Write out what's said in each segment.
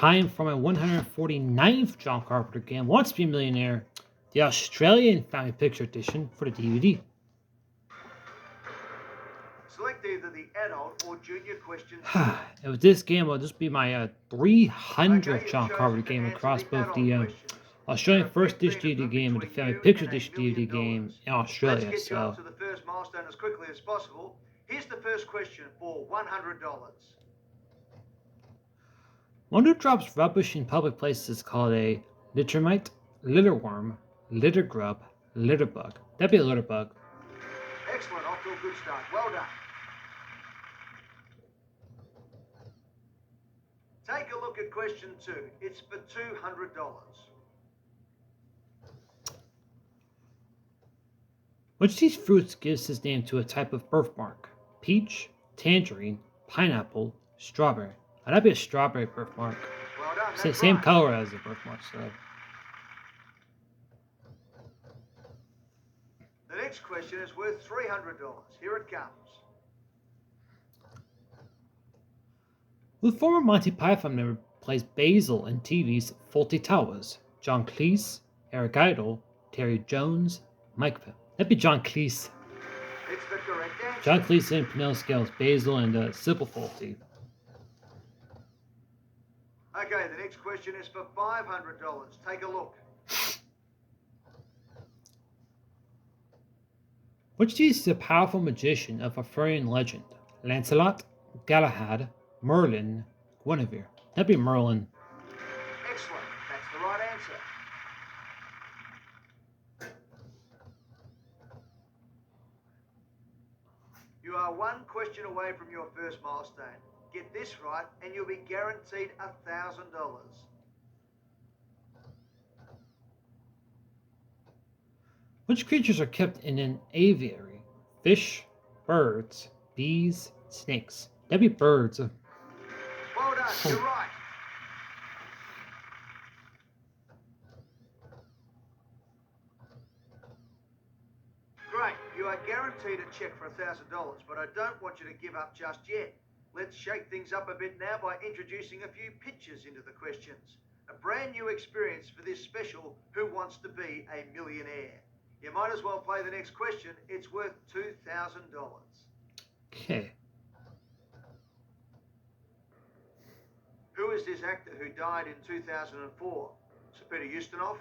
time for my 149th John Carpenter game, Wants to Be a Millionaire, the Australian Family Picture Edition for the DVD. Select either the adult or junior questions. And with this game, will just be my 300th John Carpenter game across both the Australian First Dish DVD game and the Family Picture Dish DVD game in Australia. Let's get you up to the first milestone as quickly as possible. Here's the first question for $100. One who drops rubbish in public places is called a littermite, litterworm, littergrub, litterbug. That'd be a litterbug. Excellent, off to a good start. Well done. Take a look at question 2. It's for $200. Which of these fruits gives its name to a type of birthmark? Peach, tangerine, pineapple, strawberry. That'd be a strawberry birthmark. Well done, Same right. color as the birthmark, so. The next question is worth $300. Here it comes. The former Monty Python member plays Basil in TV's Fawlty Towers. John Cleese, Eric Idle, Terry Jones, Mike Pell. That'd be John Cleese. It's the correct answer. John Cleese in Pinel Scales, Basil, and Sybil Fawlty. Okay, the next question is for $500. Take a look. Which is the powerful magician of Arthurian legend? Lancelot, Galahad, Merlin, Guinevere. That'd be Merlin. Excellent. That's the right answer. You are one question away from your first milestone. Get this right and you'll be guaranteed $1,000. Which creatures are kept in an aviary? Fish, birds, bees, snakes. That'd be birds. Well done, you're right. Great, you are guaranteed a check for $1,000, but I don't want you to give up just yet. Let's shake things up a bit now by introducing a few pictures into the questions. A brand new experience for this special Who Wants to Be a Millionaire? You might as well play the next question. It's worth $2,000. Okay. Who is this actor who died in 2004? Sir Peter Ustinov,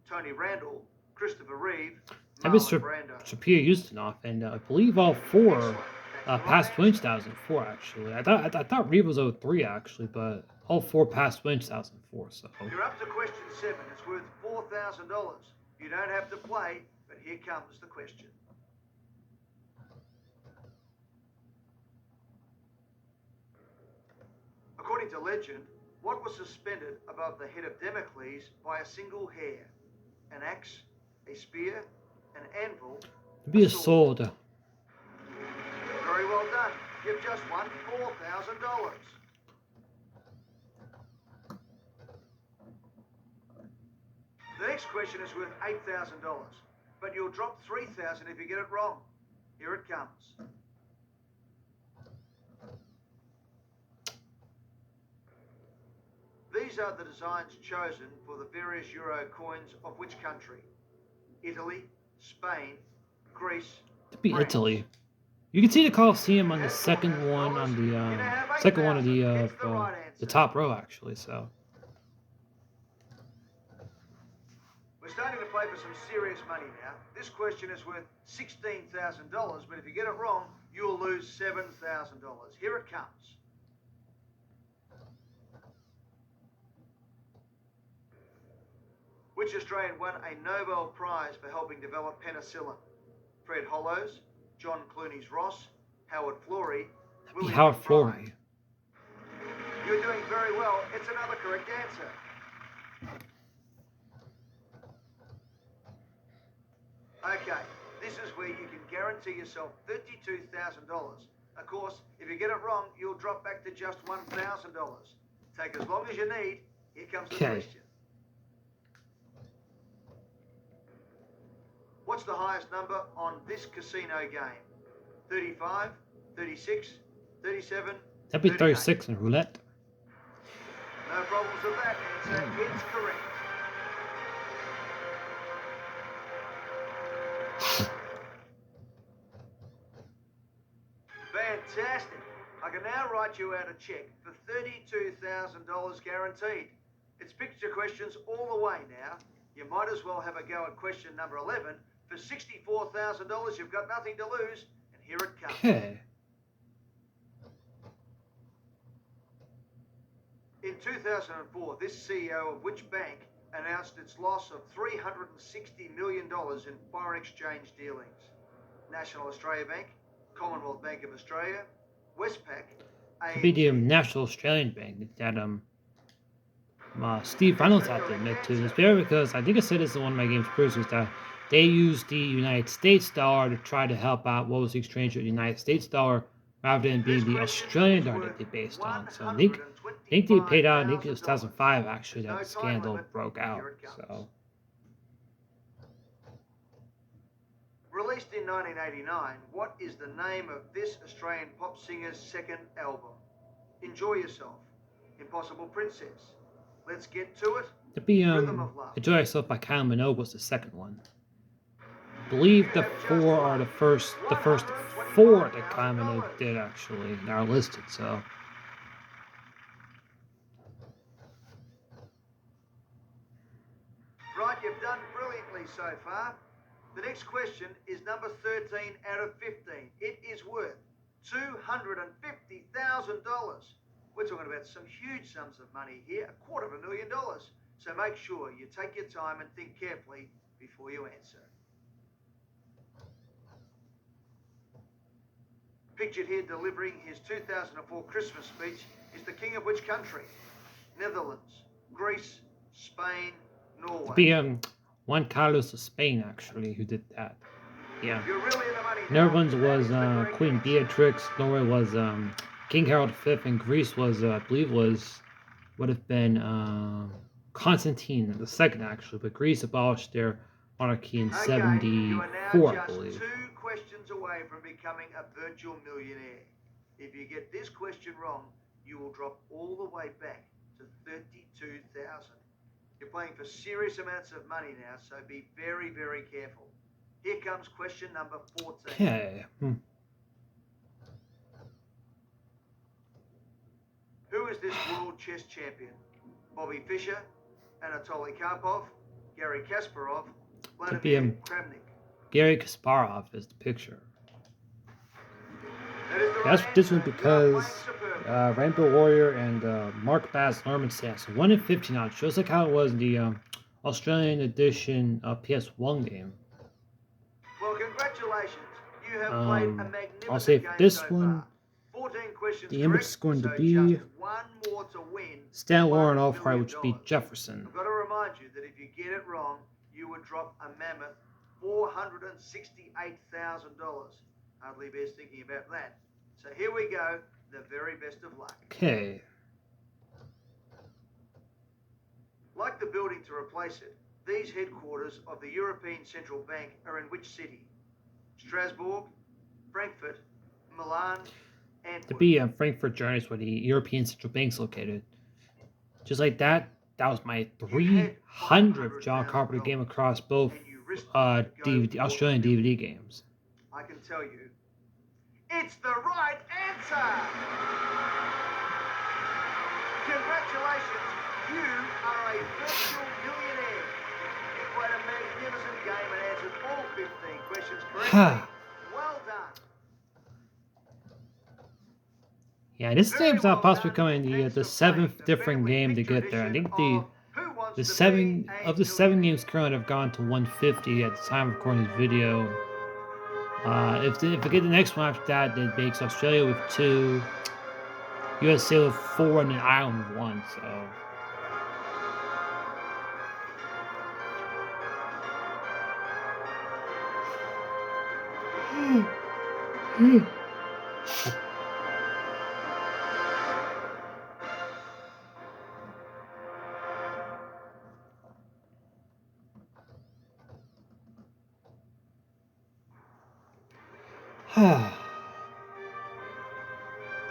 Tony Randall, Christopher Reeve, That'd be Marlon Brando. Sir Peter Ustinov, and I believe all four passed away in 2004, actually. I thought Reeve was 03, actually, but all four passed away in 2004, so. You're up to question 7. It's worth $4,000. You don't have to play, but here comes the question. According to legend, what was suspended above the head of Damocles by a single hair? An axe, a spear, an anvil, It'd be a sword. Very well done. You've just won $4,000. The next question is worth $8,000, but you'll drop $3,000 if you get it wrong. Here it comes. These are the designs chosen for the various euro coins of which country? Italy, Spain, Greece, It'd be France. Italy. You can see the Colosseum on the second one on the the top row, actually. So. We're starting to play for some serious money now. This question is worth $16,000, but if you get it wrong, you'll lose $7,000. Here it comes. Which Australian won a Nobel Prize for helping develop penicillin? Fred Hollows, John Clooney's Ross, Howard Florey, William Howard Fry. Florey. You're doing very well. It's another correct answer. Okay, this is where you can guarantee yourself $32,000. Of course, if you get it wrong, you'll drop back to just $1,000. Take as long as you need. Here comes the question. What's the highest number on this casino game? 35, 36, 37, That'd be 38. 36 in roulette. No problems with that answer. It's correct. Fantastic. I can now write you out a check for $32,000 guaranteed. It's picture questions all the way now. You might as well have a go at question number 11. For $64,000, you've got nothing to lose, and here it comes. Okay. In 2004, this CEO of which bank announced its loss of $360 million in foreign exchange dealings? National Australia Bank, Commonwealth Bank of Australia, Westpac, Could be the ANZ. National Australian Bank that Steve Reynolds had to admit to this video, because I think I said this in one of my games cruises that they used the United States dollar to try to help out what was the exchange with the United States dollar rather than being the Australian dollar that they based on. So I think they paid out. I think it was 2005 actually that the scandal broke out. So Released in 1989, what is the name of this Australian pop singer's second album? Enjoy Yourself, Impossible Princess, Let's Get to It, to be Rhythm of Love. Enjoy Yourself by Kylie Minogue was the second one. I believe the four are the first four that Kylie Minogue did actually that are listed. So Right, you've done brilliantly so far. The next question is number 13 out of 15. It is worth $250,000. We're talking about some huge sums of money here, $250,000. So make sure you take your time and think carefully before you answer. Pictured here delivering his 2004 Christmas speech is the king of which country? Netherlands, Greece, Spain, Norway. to be Juan Carlos of Spain actually who did that. Yeah. You're really in the money now. Netherlands That was is the correct Queen answer. Beatrix. Norway was King Harold V, and Greece was I believe would have been Constantine II actually, but Greece abolished their monarchy in Okay, you are 74, now I just believe. 2 questions away from becoming a virtual millionaire. If you get this question wrong, you will drop all the way back to 32,000. You're playing for serious amounts of money now, so be very, very careful. Here comes question number 14. Okay. Who is this world chess champion? Bobby Fischer, Anatoly Karpov, Gary Kasparov, Could be Vladimir Kramnik. Gary Kasparov is the picture. That is the That's right this one answer. because You're playing superb. Rainbow Warrior and Mark Bass Norman Sands 1 in 15 odds, just like how it was in the Australian edition PS1 game. Well, congratulations. You have played a magnificent I'll say for game this so one, far. 14 questions the image correct, is going to so be just one more to win. Stan $1 Warren off right, million. which would be Jefferson. I've got to remind you that if you get it wrong, you would drop a mammoth $468,000. Hardly bears thinking about that. So here we go. The very best of luck. Okay. Like the building to replace it, these headquarters of the European Central Bank are in which city? Strasbourg, Frankfurt, Milan, To Antwerp. be Frankfurt, Germany is where the European Central Bank is located. Just like that, that was my 300th John Carpenter game across both DVD, Australian DVD games. I can tell you, it's the right answer! Congratulations, you are a virtual millionaire. You played a magnificent game and answered all 15 questions correctly. Well done. Yeah, this Very game's well not possibly done, becoming and the thanks for playing 7th the different family game to picture get there. I think edition the of Who Wants the to seven Be a of the 7 Millionaire? games currently have gone to 150 at the time of recording this video. If we get the next one after that, it makes Australia with 2, USA with 4, and then Ireland with 1. So.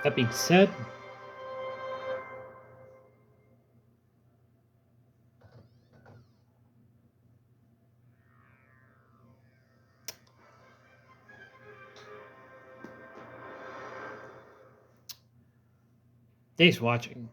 That being said, Thanks for watching.